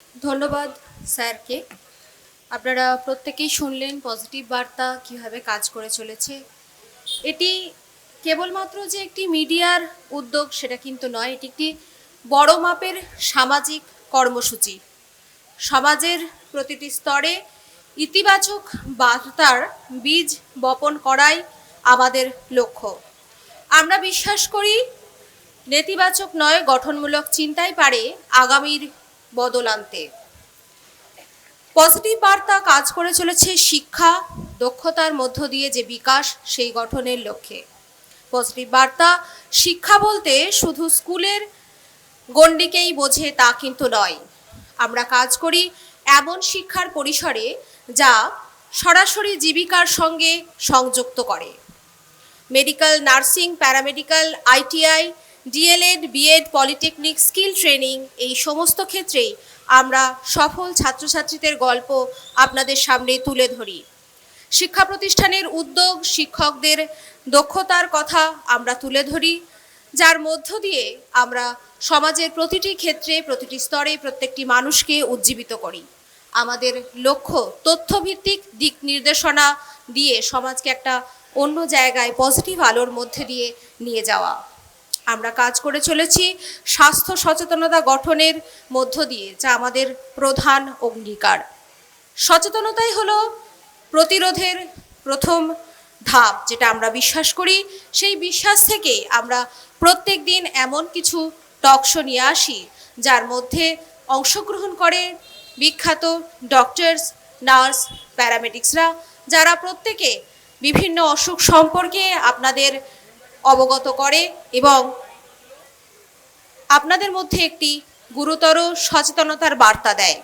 ধন্যবাদ স্যারকে। আপনারা প্রত্যেকেই শুনলেন পজিটিভ বার্তা কিভাবে কাজ করে চলেছে। এটি কেবলমাত্র যে একটি মিডিয়ার উদ্যোগ সেটা কিন্তু নয়, এটি একটি বড় মাপের সামাজিক কর্মসূচি। সমাজের প্রতিটি স্তরে ইতিবাচক বার্তার বীজ বপন করাই আমাদের লক্ষ্য। আমরা বিশ্বাস করি নেতিবাচক নয়, গঠনমূলক চিন্তাই পারে আগামীর বদল আনতে। পজিটিভ বার্তা কাজ করে চলেছে শিক্ষা দক্ষতার মধ্য দিয়ে যে বিকাশ সেই গঠনের লক্ষ্যে। পজিটিভ বার্তা শিক্ষা বলতে শুধু স্কুলের গণ্ডিকেই বোঝে তা কিন্তু নয়। আমরা কাজ করি এমন শিক্ষার পরিসরে যা সরাসরি জীবিকার সঙ্গে সংযুক্ত করে। Medical, nursing, paramedical, ITI, DElEd, BEd, polytechnic, skill training এই সমস্ত ক্ষেত্রেই আমরা সফল ছাত্রছাত্রীদের গল্প আপনাদের সামনে তুলে ধরি। শিক্ষা প্রতিষ্ঠানের উদ্যোগ, শিক্ষকদের দক্ষতার কথা আমরা তুলে ধরি, যার মধ্য দিয়ে আমরা সমাজের প্রতিটি ক্ষেত্রে, প্রতিটি স্তরে প্রত্যেকটি মানুষকে উজ্জীবিত করি। আমাদের লক্ষ্য তথ্যভিত্তিক দিক নির্দেশনা দিয়ে সমাজকে একটা অন্য জায়গায় পজিটিভ আলোর মধ্যে দিয়ে নিয়ে যাওয়া। আমরা কাজ করে চলেছি স্বাস্থ্য সচেতনতা গঠনের মধ্য দিয়ে, যা আমাদের প্রধান অঙ্গীকার। সচেতনতাই হলো প্রতিরোধের প্রথম ধাপ, যেটা আমরা বিশ্বাস করি। সেই বিশ্বাস থেকে আমরা প্রত্যেক দিন এমন কিছু টক শো নিয়ে আসি যার মধ্যে অংশগ্রহণ করে বিখ্যাত ডক্টরস, নার্স, প্যারামেডিক্সরা, যারা প্রত্যেকে বিভিন্ন অসুখ সম্পর্কে আপনাদের অবগত করে এবং আপনাদের মধ্যে একটি গুরুতর সচেতনতার বার্তা দেয়।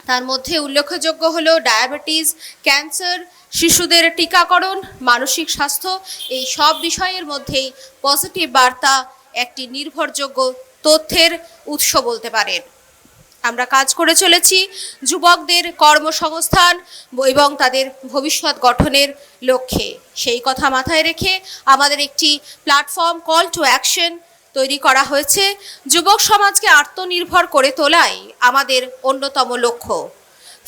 তার মধ্যে উল্লেখযোগ্য হলো ডায়াবেটিস, ক্যান্সার, শিশুদের টিকাকরণ, মানসিক স্বাস্থ্য। এই সব বিষয়ের মধ্যেই পজিটিভ বার্তা একটি নির্ভরযোগ্য তথ্যের উৎস বলতে পারেন। আমরা কাজ করে চলেছি যুবকদের কর্মসংস্থান এবং তাদের ভবিষ্যৎ গঠনের লক্ষ্যে। সেই কথা মাথায় রেখে আমাদের একটি প্ল্যাটফর্ম কল টু অ্যাকশন তৈরি করা হয়েছে। যুবক সমাজকে আত্মনির্ভর করে তোলাই আমাদের অন্যতম লক্ষ্য।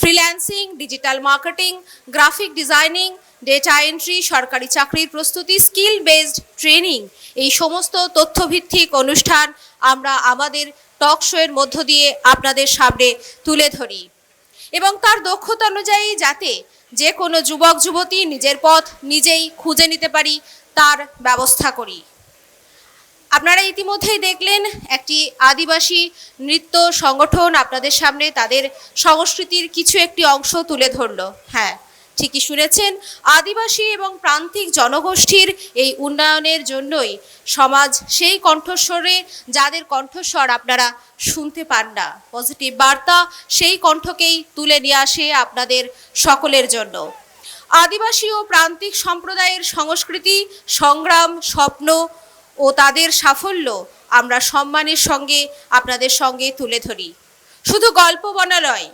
Freelancing, digital marketing, graphic designing, data entry, সরকারি চাকরির প্রস্তুতি, স্কিল বেসড ট্রেনিং, এই সমস্ত তথ্যভিত্তিক অনুষ্ঠান আমরা আমাদের টক শো এর মধ্য দিয়ে আপনাদের সামনে তুলে ধরি এবং তার দক্ষতা অনুযায়ী যাতে যে কোনো যুবক যুবতী নিজের পথ নিজেই খুঁজে নিতে পারি তার ব্যবস্থা করি। আপনারা ইতিমধ্যেই দেখলেন একটি আদিবাসী নৃত্য সংগঠন আপনাদের সামনে তাদের সংস্কৃতির কিছু একটি অংশ তুলে ধরল। হ্যাঁ, ঠিকই শুনেছেন, আদিবাসী এবং প্রান্তিক জনগোষ্ঠীর এই উন্নয়নের জন্যই সমাজ সেই কণ্ঠস্বরে, যাদের কণ্ঠস্বর আপনারা শুনতে পান না, পজিটিভ বার্তা সেই কণ্ঠকেই তুলে নিয়ে আসে আপনাদের সকলের জন্য। আদিবাসী ও প্রান্তিক সম্প্রদায়ের সংস্কৃতি, সংগ্রাম, স্বপ্ন ও তাদের সাফল্য আমরা সম্মানের সঙ্গে আপনাদের সঙ্গে তুলে ধরি। শুধু গল্প বলা নয়,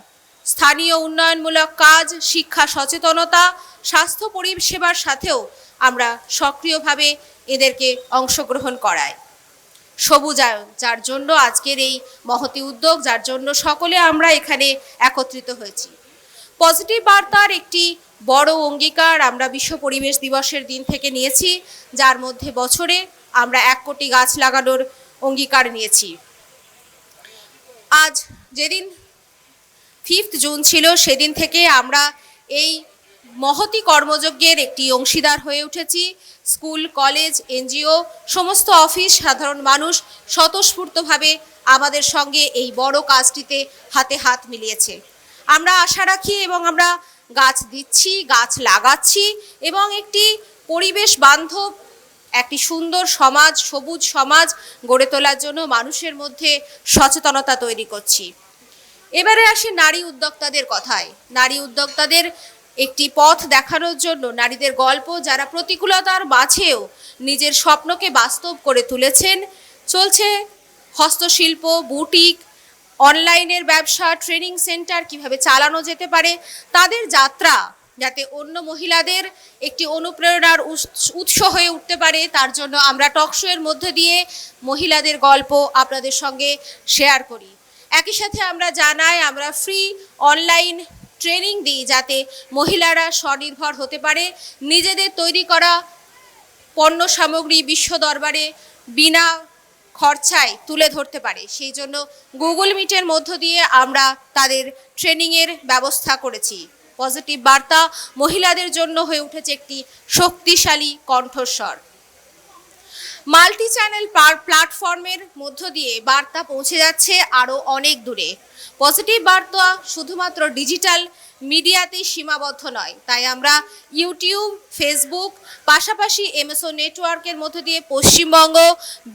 স্থানীয় উন্নয়নমূলক কাজ, শিক্ষা সচেতনতা, স্বাস্থ্য পরিষেবার সাথেও আমরা সক্রিয়ভাবে এদেরকে অংশগ্রহণ করাই। সবুজায়ন, যার জন্য আজকের এই মহতি উদ্যোগ, যার জন্য সকলে আমরা এখানে একত্রিত হয়েছি। পজিটিভ বার্তার একটি বড় অঙ্গীকার আমরা বিশ্ব পরিবেশ দিবসের দিন থেকে নিয়েছি, যার মধ্যে বছরে আমরা 1 কোটি গাছ লাগানোর অঙ্গীকার নিয়েছি। আজ যেদিন 5 জুন ছিল, সেদিন থেকে আমরা এই মহতি কর্মযজ্ঞের একটি অংশীদার হয়ে উঠেছি। স্কুল, কলেজ, এনজিও, সমস্ত অফিস, সাধারণ মানুষ স্বতঃস্ফূর্তভাবে আমাদের সঙ্গে এই বড় কাজটিতে হাতে হাত মিলিয়েছে। আমরা আশা রাখি এবং আমরা গাছ দিচ্ছি, গাছ লাগাচ্ছি এবং একটি পরিবেশ বান্ধব, একটি সুন্দর সমাজ, সবুজ সমাজ গড়ে তোলার জন্য মানুষের মধ্যে সচেতনতা তৈরি করছি। এবারে আসি নারী উদ্যোক্তাদের কথায়। নারী উদ্যোক্তাদের একটি পথ দেখানোর জন্য নারীদের গল্প, যারা প্রতিকূলতার মাঝেও নিজের স্বপ্নকে বাস্তব করে তুলেছেন। চলছে হস্তশিল্প, বুটিক, অনলাইনের ব্যবসা, ট্রেনিং সেন্টার কিভাবে চালানো যেতে পারে, তাদের যাত্রা যাতে অন্য মহিলাদের একটি অনুপ্রেরণার উৎস হয়ে উঠতে পারে, তার জন্য আমরা টক শো এর মধ্যে দিয়ে মহিলাদের গল্প আপনাদের সঙ্গে শেয়ার করি। একই সাথে আমরা জানাই আমরা ফ্রি অনলাইন ট্রেনিং দিই যাতে মহিলারা স্বনির্ভর হতে পারে, নিজেদের তৈরি করা পণ্য সামগ্রী বিশ্ব দরবারে বিনা খরচায় তুলে ধরতে পারে। সেই জন্য গুগল মিটের মধ্য দিয়ে আমরা তাদের ট্রেনিংয়ের ব্যবস্থা করেছি। পজিটিভ বার্তা মহিলাদের জন্য হয়ে উঠেছে একটি শক্তিশালী কণ্ঠস্বর। মাল্টি চ্যানেল প্ল্যাটফর্মের মধ্য দিয়ে বার্তা পৌঁছে যাচ্ছে আরও অনেক দূরে। পজিটিভ বার্তা শুধুমাত্র ডিজিটাল মিডিয়াতেই সীমাবদ্ধ নয়, তাই আমরা ইউটিউব, ফেসবুক, পাশাপাশি এমএসও নেটওয়ার্কের মধ্য দিয়ে পশ্চিমবঙ্গ,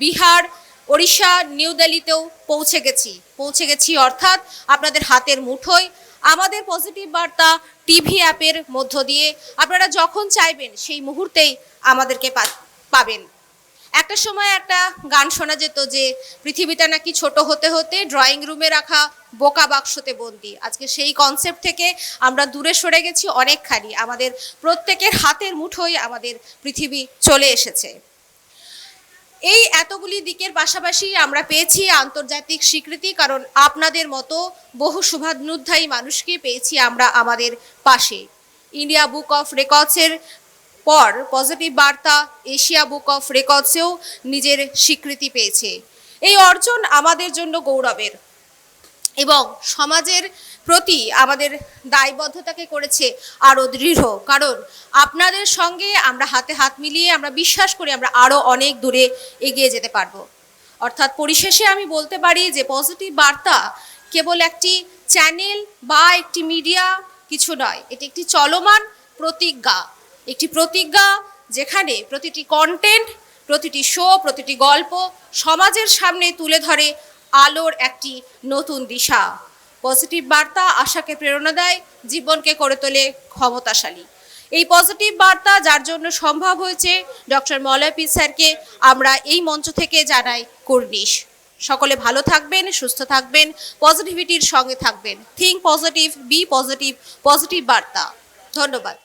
বিহার, ওড়িশা, নিউ দিল্লিতেও পৌঁছে গেছি অর্থাৎ আপনাদের হাতের মুঠোয়। আমাদের পজিটিভ বার্তা টিভি অ্যাপের মধ্য দিয়ে আপনারা যখন চাইবেন সেই মুহূর্তেই আমাদেরকে পাবেন। একটা সময় একটা গান শোনা যেত যে পৃথিবীটা নাকি ছোট হতে হতে ড্রয়িং রুমে রাখা বোকা বাক্সতে বন্দি। আজকে সেই কনসেপ্ট থেকে আমরা দূরে সরে গেছি অনেকখানি, আমাদের প্রত্যেকের হাতের মুঠোয় আমাদের পৃথিবী চলে এসেছে। এই এতগুলি দিকের পাশাপাশি আমরা পেয়েছি আন্তর্জাতিক স্বীকৃতি, কারণ আপনাদের মতো বহু শুভানুধ্যায়ী মানুষকে পেয়েছি আমরা আমাদের পাশে। ইন্ডিয়া বুক অফ রেকর্ডসের পর পজিটিভ বার্তা এশিয়া বুক অফ রেকর্ডসেও নিজের স্বীকৃতি পেয়েছে। এই অর্জন আমাদের জন্য গৌরবের এবং সমাজের প্রতি আমাদের দায়বদ্ধতাকে করেছে আরও দৃঢ়, কারণ আপনাদের সঙ্গে আমরা হাতে হাত মিলিয়ে আমরা বিশ্বাস করি আমরা আরও অনেক দূরে এগিয়ে যেতে পারবো। অর্থাৎ পরিশেষে আমি বলতে পারি যে পজিটিভ বার্তা কেবল একটি চ্যানেল বা একটি মিডিয়া কিছু নয়, এটি একটি চলমান প্রতিজ্ঞা, যেখানে প্রতিটি কন্টেন্ট, প্রতিটি শো, প্রতিটি গল্প সমাজের সামনে তুলে ধরে আলোর একটি নতুন দিশা। পজিটিভ বার্তা আশাকে প্রেরণা দেয়, জীবনকে করে তোলে ক্ষমতাশালী। এই পজিটিভ বার্তা যার জন্য সম্ভব হয়েছে ডক্টর মলয় পীর স্যারকে আমরা এই মঞ্চ থেকে জানাই কুর্নিশ। সকলে ভালো থাকবেন, সুস্থ থাকবেন, পজিটিভিটির সঙ্গে থাকবেন। Think positive, be positive, positive বার্তা। ধন্যবাদ।